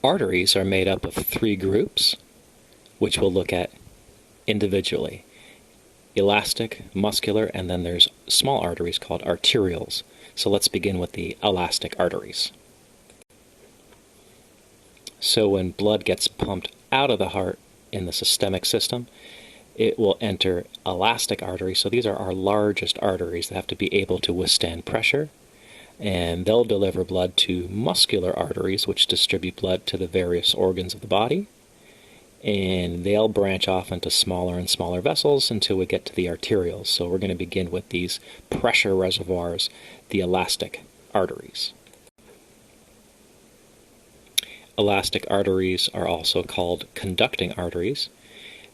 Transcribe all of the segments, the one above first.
Arteries are made up of three groups, which we'll look at individually. Elastic, muscular, and then there's small arteries called arterioles. So let's begin with the elastic arteries. So when blood gets pumped out of the heart in the systemic system, it will enter elastic arteries. So these are our largest arteries that have to be able to withstand pressure, and they'll deliver blood to muscular arteries, which distribute blood to the various organs of the body, and they'll branch off into smaller and smaller vessels until we get to the arterioles. So we're going to begin with these pressure reservoirs, the elastic arteries. Elastic arteries are also called conducting arteries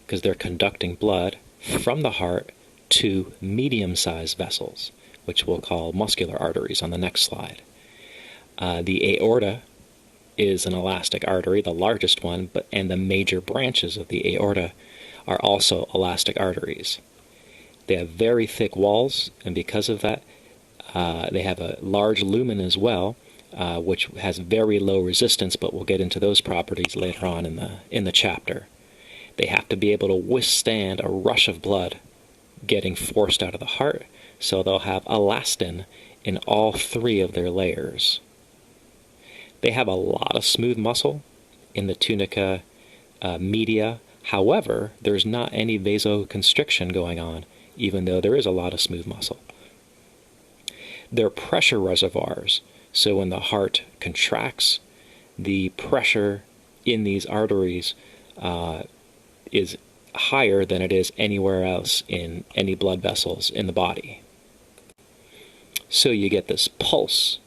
because they're conducting blood from the heart to medium-sized vessels, which we'll call muscular arteries on the next slide. The aorta is an elastic artery, the largest one, and the major branches of the aorta are also elastic arteries. They have very thick walls, and because of that, they have a large lumen as well, which has very low resistance, but we'll get into those properties later on in the chapter. They have to be able to withstand a rush of blood getting forced out of the heart, so they'll have elastin in all three of their layers. They have a lot of smooth muscle in the tunica media. However, there's not any vasoconstriction going on, even though there is a lot of smooth muscle. They're pressure reservoirs, so when the heart contracts, the pressure in these arteries is higher than it is anywhere else in any blood vessels in the body. So you get this pulse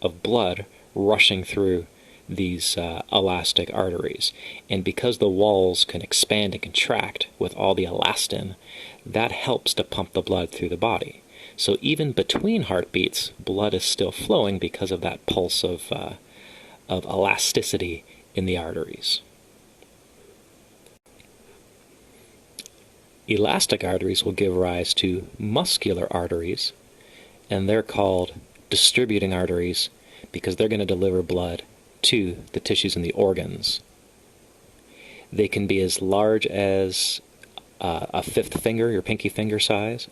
of blood rushing through these elastic arteries. And because the walls can expand and contract with all the elastin, that helps to pump the blood through the body. So even between heartbeats, blood is still flowing because of that pulse of elasticity in the arteries. Elastic arteries will give rise to muscular arteries, and they're called distributing arteries because they're going to deliver blood to the tissues and the organs. They can be as large as a fifth finger, your pinky finger size,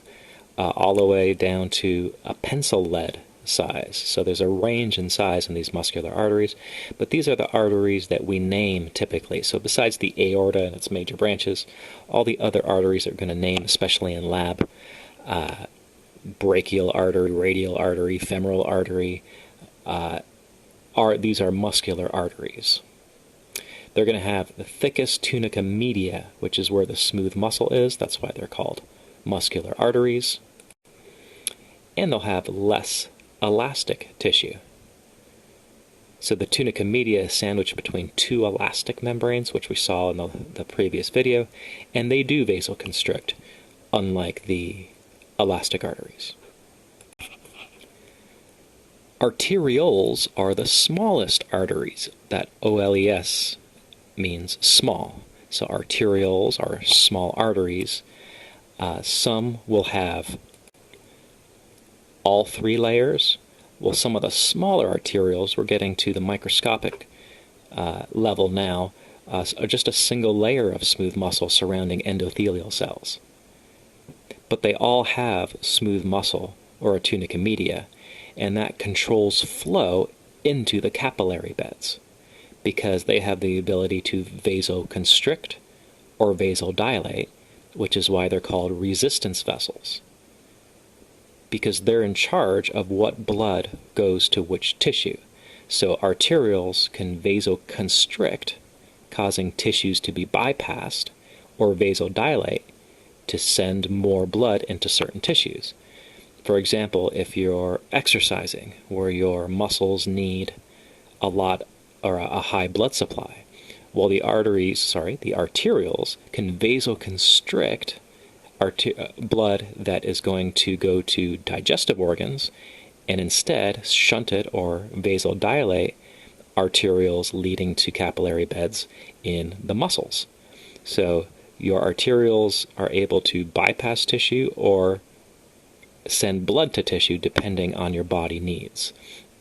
all the way down to a pencil lead size. So there's a range in size in these muscular arteries, but these are the arteries that we name typically. So besides the aorta and its major branches, all the other arteries that we're going to name, especially in lab, brachial artery, radial artery, femoral artery, these are muscular arteries. They're going to have the thickest tunica media, which is where the smooth muscle is. That's why they're called muscular arteries. And they'll have less elastic tissue. So the tunica media is sandwiched between two elastic membranes, which we saw in the previous video, and they do vasoconstrict, unlike the elastic arteries. Arterioles are the smallest arteries. That OLES means small. So arterioles are small arteries. Some will have all three layers. Well, some of the smaller arterioles, we're getting to the microscopic level now, are just a single layer of smooth muscle surrounding endothelial cells. But they all have smooth muscle, or a tunica media, and that controls flow into the capillary beds because they have the ability to vasoconstrict or vasodilate, which is why they're called resistance vessels, because they're in charge of what blood goes to which tissue. So arterioles can vasoconstrict, causing tissues to be bypassed, or vasodilate, to send more blood into certain tissues. For example, if you're exercising where your muscles need a lot or a high blood supply, well, the arterioles can vasoconstrict blood that is going to go to digestive organs and instead shunt it or vasodilate arterioles leading to capillary beds in the muscles. So your arterioles are able to bypass tissue or send blood to tissue depending on your body needs.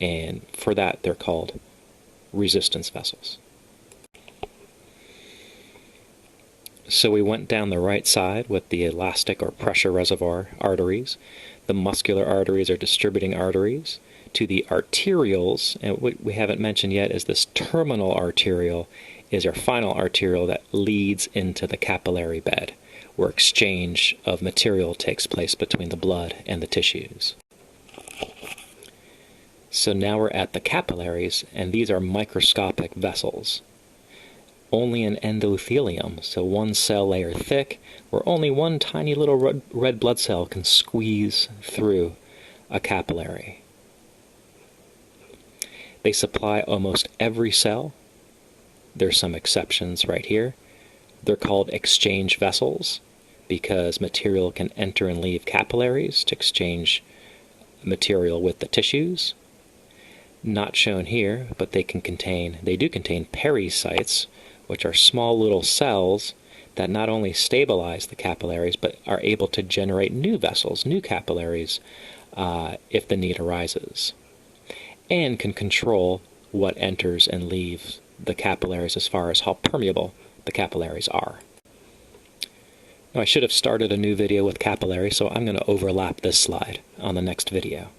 And for that, they're called resistance vessels. So we went down the right side with the elastic or pressure reservoir arteries. The muscular arteries are distributing arteries. To the arterioles, and what we haven't mentioned yet is this terminal arteriole is our final arteriole that leads into the capillary bed, where exchange of material takes place between the blood and the tissues. So now we're at the capillaries, and these are microscopic vessels. Only an endothelium, so one cell layer thick, where only one tiny little red blood cell can squeeze through a capillary. They supply almost every cell. There's some exceptions right here. They're called exchange vessels because material can enter and leave capillaries to exchange material with the tissues. Not shown here, but they do contain pericytes, which are small little cells that not only stabilize the capillaries, but are able to generate new vessels, new capillaries, if the need arises, and can control what enters and leaves the capillaries as far as how permeable the capillaries are. Now, I should have started a new video with capillaries, so I'm going to overlap this slide on the next video.